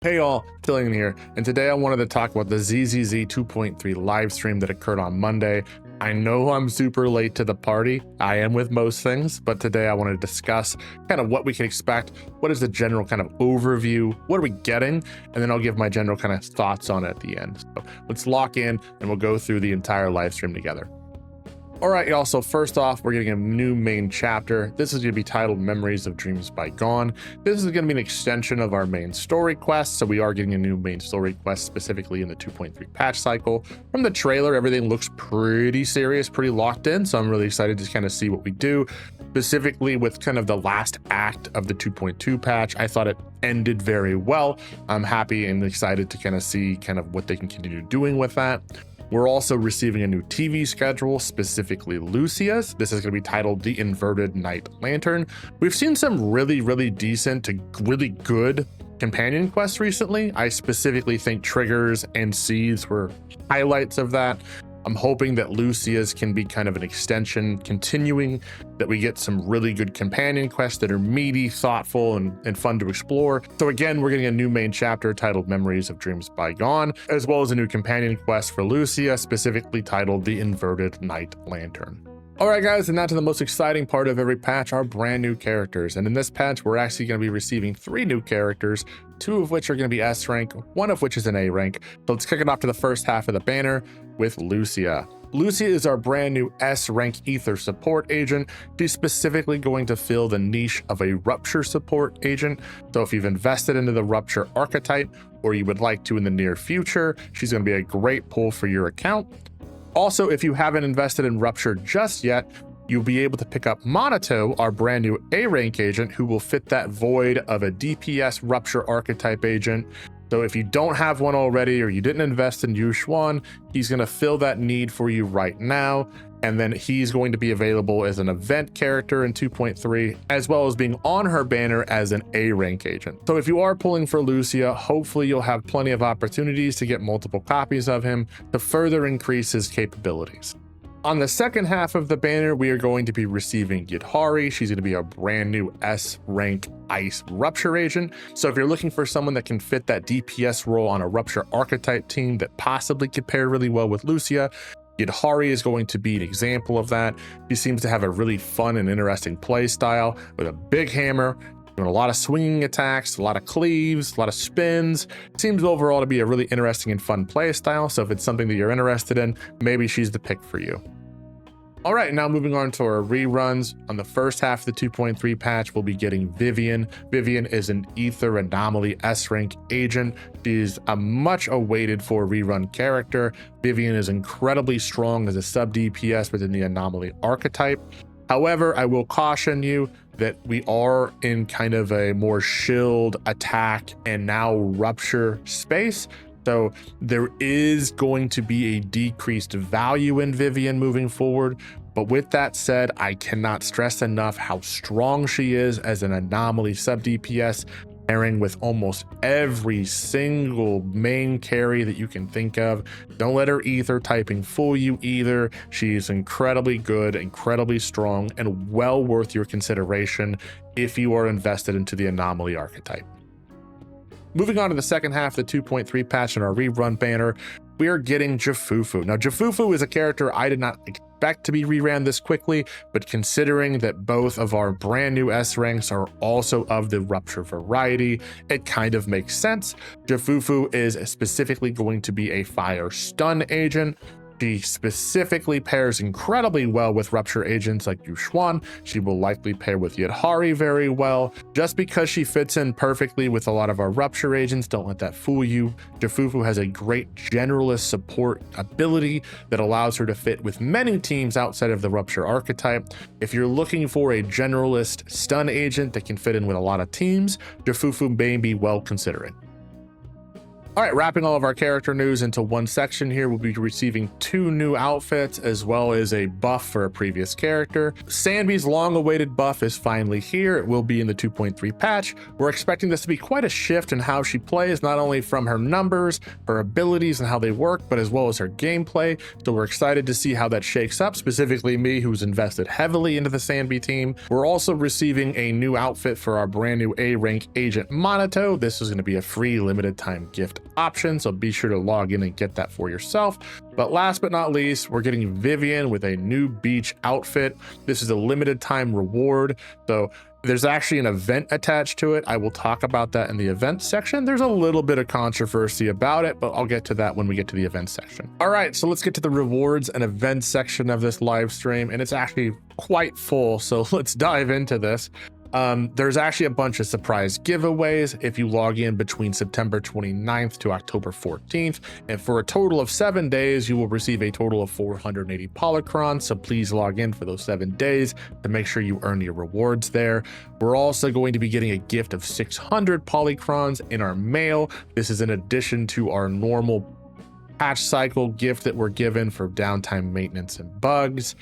Hey all, Tilion here, and today I wanted to talk about the ZZZ 2.3 live stream that occurred on Monday. I know I'm super late to the party, I am with most things, but today I want to discuss kind of what we can expect, what is the general kind of overview, what are we getting, and then I'll give my general kind of thoughts on it at the end. So let's lock in and we'll go through the entire live stream together. All right, y'all, so first off, we're getting a new main chapter. This is going to be titled Memories of Dreams Bygone. This is going to be an extension of our main story quest, so we are getting a new main story quest specifically in the 2.3 patch cycle. From the trailer, everything looks pretty serious, pretty locked in, so I'm really excited to kind of see what we do. Specifically with kind of the last act of the 2.2 patch, I thought it ended very well. I'm happy and excited to kind of see kind of what they can continue doing with that. We're also receiving a new TV schedule, specifically Lucia's. This is going to be titled The Inverted Night Lantern. We've seen some really decent to really good companion quests recently. I specifically think Triggers and Seeds were highlights of that. I'm hoping that Lucia's can be kind of an extension, continuing, that we get some really good companion quests that are meaty, thoughtful, and fun to explore. So again, we're getting a new main chapter titled Memories of Dreams Bygone, as well as a new companion quest for Lucia, specifically titled The Inverted Night Lantern. All right, guys, and now to the most exciting part of every patch, our brand new characters. And in this patch, we're actually going to be receiving 3 new characters, 2 of which are going to be S rank, 1 of which is an A rank. So let's kick it off to the first half of the banner with Lucia. Lucia is our brand new S rank ether support agent. She's specifically going to fill the niche of a rupture support agent. So if you've invested into the rupture archetype, or you would like to in the near future, she's going to be a great pull for your account. Also, if you haven't invested in Rupture just yet, you'll be able to pick up Monato, our brand new A rank agent, who will fit that void of a DPS Rupture archetype agent. So if you don't have one already, or you didn't invest in Yuxuan, he's going to fill that need for you right now. And then he's going to be available as an event character in 2.3, as well as being on her banner as an A rank agent. So if you are pulling for Lucia, hopefully you'll have plenty of opportunities to get multiple copies of him to further increase his capabilities. On the second half of the banner, we are going to be receiving Yidhari. She's going to be a brand new S rank Ice Rupture agent. So if you're looking for someone that can fit that DPS role on a Rupture archetype team that possibly could pair really well with Lucia, Yidhari is going to be an example of that. She seems to have a really fun and interesting play style with a big hammer, doing a lot of swinging attacks, a lot of cleaves, a lot of spins. It seems overall to be a really interesting and fun play style. So if it's something that you're interested in, maybe she's the pick for you. All right, now moving on to our reruns. On the first half of the 2.3 patch, we'll be getting Vivian. Vivian is an Ether Anomaly S rank agent. She's a much awaited for rerun character. Vivian is incredibly strong as a sub DPS within the Anomaly archetype. However, I will caution you that we are in kind of a more shield attack and now rupture space. So there is going to be a decreased value in Vivian moving forward. But with that said, I cannot stress enough how strong she is as an anomaly sub DPS, pairing with almost every single main carry that you can think of. Don't let her ether typing fool you either. She's incredibly good, incredibly strong, and well worth your consideration if you are invested into the anomaly archetype. Moving on to the second half of the 2.3 patch in our rerun banner, we are getting Jafufu. Now, Jafufu is a character I did not expect to be reran this quickly, but considering that both of our brand new S ranks are also of the Rupture variety, it kind of makes sense. Jafufu is specifically going to be a fire stun agent. She specifically pairs incredibly well with Rupture agents like Yuxuan. She will likely pair with Yidhari very well. Just because she fits in perfectly with a lot of our Rupture agents, don't let that fool you. Jafufu has a great generalist support ability that allows her to fit with many teams outside of the Rupture archetype. If you're looking for a generalist stun agent that can fit in with a lot of teams, Jafufu may be well considering. All right, wrapping all of our character news into one section here, we'll be receiving 2 new outfits as well as a buff for a previous character. Sanby's long-awaited buff is finally here. It will be in the 2.3 patch. We're expecting this to be quite a shift in how she plays, not only from her numbers, her abilities and how they work, but as well as her gameplay. So we're excited to see how that shakes up, specifically me, who's invested heavily into the Sanby team. We're also receiving a new outfit for our brand new A-rank agent Monato. This is going to be a free limited time gift option, so be sure to log in and get that for yourself. But last but not least, we're getting Vivian with a new beach outfit. This is a limited time reward, so there's actually an event attached to it. I will talk about that in the event section. There's a little bit of controversy about it, but I'll get to that when we get to the event section. All right, so let's get to the rewards and events section of this live stream, and it's actually quite full, so let's dive into this. There's actually a bunch of surprise giveaways if you log in between September 29th to October 14th, and for a total of 7 days you will receive a total of 480 polycrons, so please log in for those 7 days to make sure you earn your rewards there. We're also going to be getting a gift of 600 polycrons in our mail. This is in addition to our normal patch cycle gift that we're given for downtime maintenance and bugs.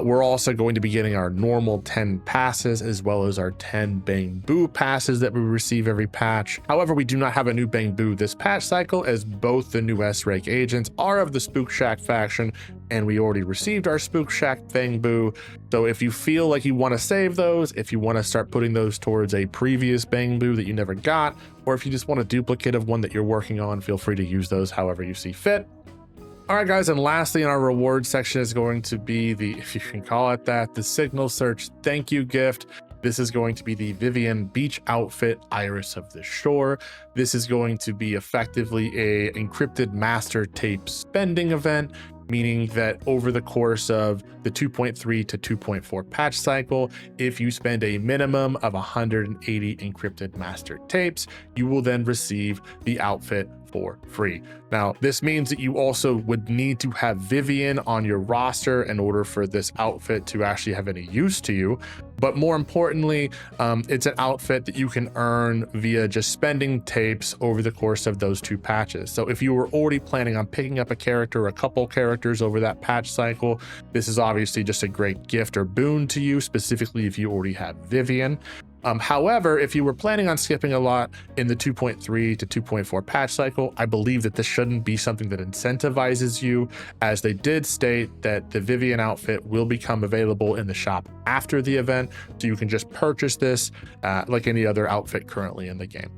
We're also going to be getting our normal 10 passes as well as our 10 Bang Boo passes that we receive every patch. However, we do not have a new Bang Boo this patch cycle, as both the new S-Rank agents are of the Spook Shack faction, and we already received our Spook Shack Bang Boo. So if you feel like you want to save those, if you want to start putting those towards a previous Bang Boo that you never got, or if you just want a duplicate of one that you're working on, feel free to use those however you see fit. All right, guys, and lastly in our reward section is going to be the, if you can call it that, the Signal Search thank you gift. This is going to be the Vivian Beach Outfit Iris of the Shore. This is going to be effectively a encrypted master tape spending event, meaning that over the course of the 2.3 to 2.4 patch cycle, if you spend a minimum of 180 encrypted master tapes, you will then receive the outfit for free. Now, this means that you also would need to have Vivian on your roster in order for this outfit to actually have any use to you. But more importantly, it's an outfit that you can earn via just spending tapes over the course of those 2 patches. So if you were already planning on picking up a character or a couple characters over that patch cycle, this is obviously just a great gift or boon to you, specifically if you already have Vivian. However, if you were planning on skipping a lot in the 2.3 to 2.4 patch cycle, I believe that this shouldn't be something that incentivizes you, as they did state that the Vivian outfit will become available in the shop after the event, so you can just purchase this like any other outfit currently in the game.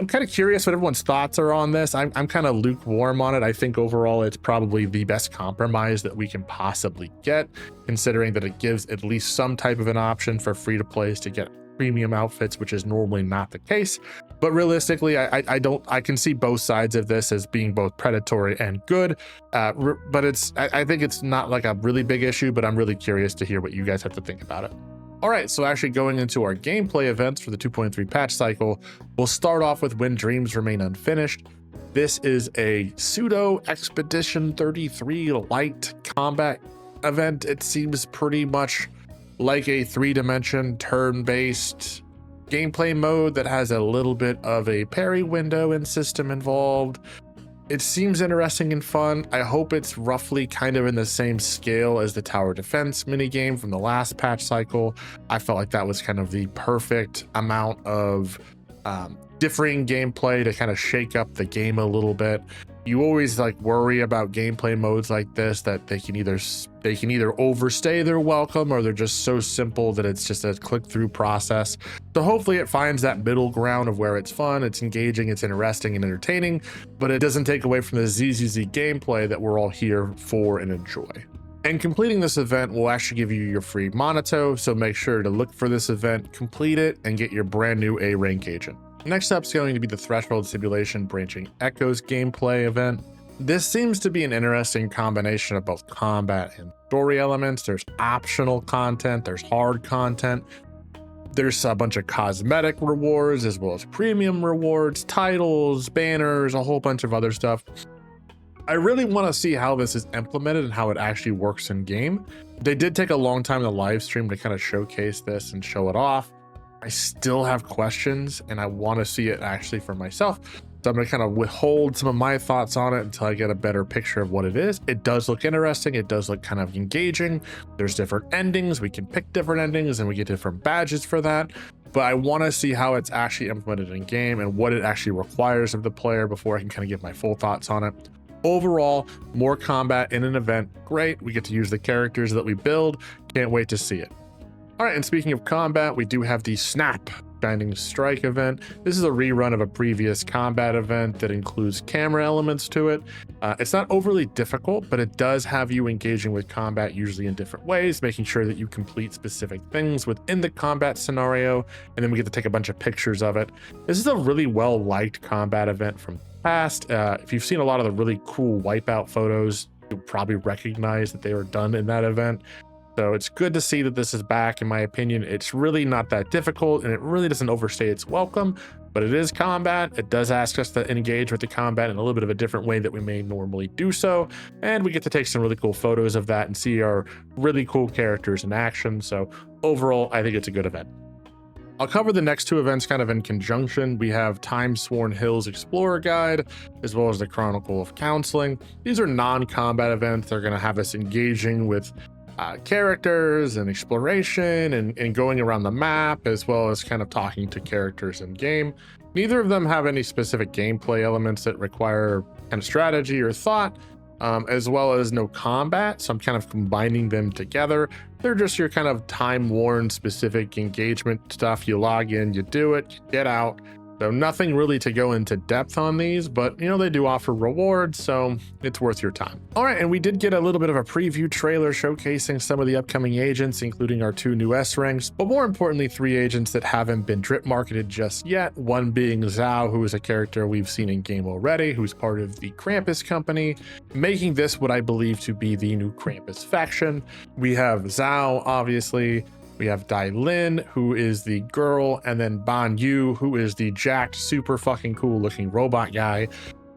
I'm kind of curious what everyone's thoughts are on this. I'm kind of lukewarm on it. I think overall it's probably the best compromise that we can possibly get, considering that it gives at least some type of an option for free-to-plays to get premium outfits, which is normally not the case. But realistically, I can see both sides of this as being both predatory and good. But I think it's not like a really big issue, but I'm really curious to hear what you guys have to think about it. All right, so actually going into our gameplay events for the 2.3 patch cycle, we'll start off with When Dreams Remain Unfinished. This is a pseudo Expedition 33 light combat event. It seems pretty much like a 3-dimension turn-based gameplay mode that has a little bit of a parry window and system involved. It seems interesting and fun. I hope it's roughly kind of in the same scale as the tower defense minigame from the last patch cycle. I felt like that was kind of the perfect amount of differing gameplay to kind of shake up the game a little bit. You always like worry about gameplay modes like this, that they can either overstay their welcome, or they're just so simple that it's just a click through process. So hopefully it finds that middle ground of where it's fun, it's engaging, it's interesting and entertaining, but it doesn't take away from the ZZZ gameplay that we're all here for and enjoy. And completing this event will actually give you your free Monato, so make sure to look for this event, complete it, and get your brand new A-rank agent. Next up is going to be the Threshold Simulation Branching Echoes gameplay event. This seems to be an interesting combination of both combat and story elements. There's optional content, there's hard content, there's a bunch of cosmetic rewards as well as premium rewards, titles, banners, a whole bunch of other stuff. I really want to see how this is implemented and how it actually works in game. They did take a long time in the live stream to kind of showcase this and show it off. I still have questions and I want to see it actually for myself. So I'm going to kind of withhold some of my thoughts on it until I get a better picture of what it is. It does look interesting. It does look kind of engaging. There's different endings. We can pick different endings and we get different badges for that. But I want to see how it's actually implemented in game and what it actually requires of the player before I can kind of give my full thoughts on it. Overall, more combat in an event. Great. We get to use the characters that we build. Can't wait to see it. All right, and speaking of combat, we do have the Snap Shining Strike event. This is a rerun of a previous combat event that includes camera elements to it. It's not overly difficult, but it does have you engaging with combat usually in different ways, making sure that you complete specific things within the combat scenario, and then we get to take a bunch of pictures of it. This is a really well-liked combat event from the past. If you've seen a lot of the really cool Wipeout photos, you'll probably recognize that they were done in that event. So it's good to see that this is back. In my opinion, it's really not that difficult and it really doesn't overstay its welcome, but it is combat. It does ask us to engage with the combat in a little bit of a different way that we may normally do so. And we get to take some really cool photos of that and see our really cool characters in action. So overall, I think it's a good event. I'll cover the next two events kind of in conjunction. We have Time-Sworn Hills Explorer Guide, as well as the Chronicle of Counseling. These are non-combat events. They're going to have us engaging with characters and exploration and going around the map, as well as kind of talking to characters in game. Neither of them have any specific gameplay elements that require kind of strategy or thought, as well as no combat. So I'm kind of combining them together. They're just your kind of time-worn specific engagement stuff. You log in, you do it, you get out. So nothing really to go into depth on these, but you know, they do offer rewards, so it's worth your time. All right, and we did get a little bit of a preview trailer showcasing some of the upcoming agents, including our 2 new S ranks, but more importantly, 3 agents that haven't been drip marketed just yet. One being Zhao, who is a character we've seen in game already, who's part of the Krampus company, making this what I believe to be the new Krampus faction. We have Zhao, obviously. We have Dai Lin, who is the girl, and then Ban Yu, who is the jacked, super fucking cool looking robot guy.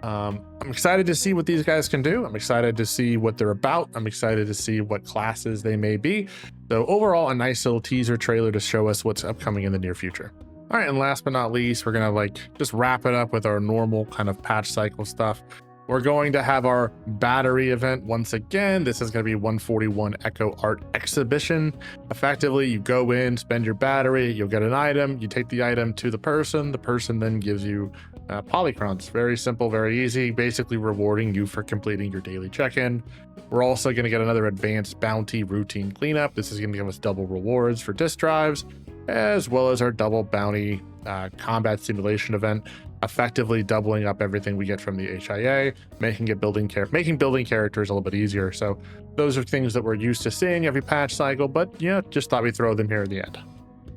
I'm excited to see what these guys can do. I'm excited to see what they're about. I'm excited to see what classes they may be. So overall, a nice little teaser trailer to show us what's upcoming in the near future. All right, and last but not least, we're gonna just wrap it up with our normal kind of patch cycle stuff. We're going to have our battery event once again. This is going to be 141 Echo Art Exhibition. Effectively, you go in, spend your battery, you'll get an item, you take the item to the person then gives you polycrons. Very simple, very easy, basically rewarding you for completing your daily check-in. We're also going to get another advanced bounty routine cleanup. This is going to give us double rewards for disk drives, as well as our double bounty combat simulation event, effectively doubling up everything we get from the HIA, making building characters a little bit easier. So those are things that we're used to seeing every patch cycle, but yeah, just thought we'd throw them here at the end.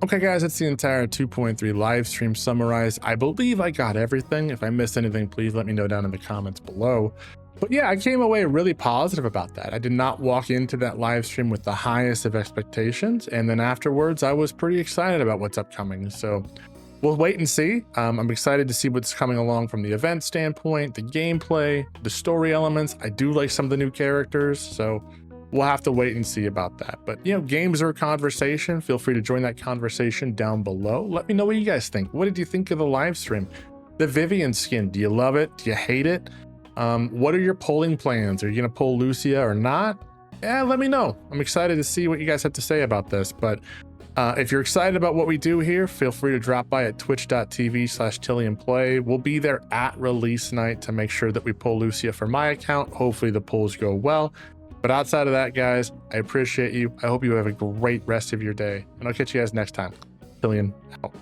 Okay guys, that's the entire 2.3 live stream summarized. I believe I got everything. If I missed anything, please let me know down in the comments below. But yeah, I came away really positive about that. I did not walk into that live stream with the highest of expectations, and then afterwards I was pretty excited about what's upcoming. So we'll wait and see. I'm excited to see what's coming along from the event standpoint, the gameplay, the story elements. I do like some of the new characters, so we'll have to wait and see about that. But you know, games are a conversation. Feel free to join that conversation down below. Let me know what you guys think. What did you think of the live stream? The Vivian skin, do you love it? Do you hate it? What are your polling plans? Are you gonna pull Lucia or not? Yeah, let me know. I'm excited to see what you guys have to say about this. But if you're excited about what we do here, feel free to drop by at twitch.tv/TilionPlay. We'll be there at release night to make sure that we pull Lucia for my account. Hopefully the polls go well. But outside of that, guys, I appreciate you. I hope you have a great rest of your day, and I'll catch you guys next time. Tilion out.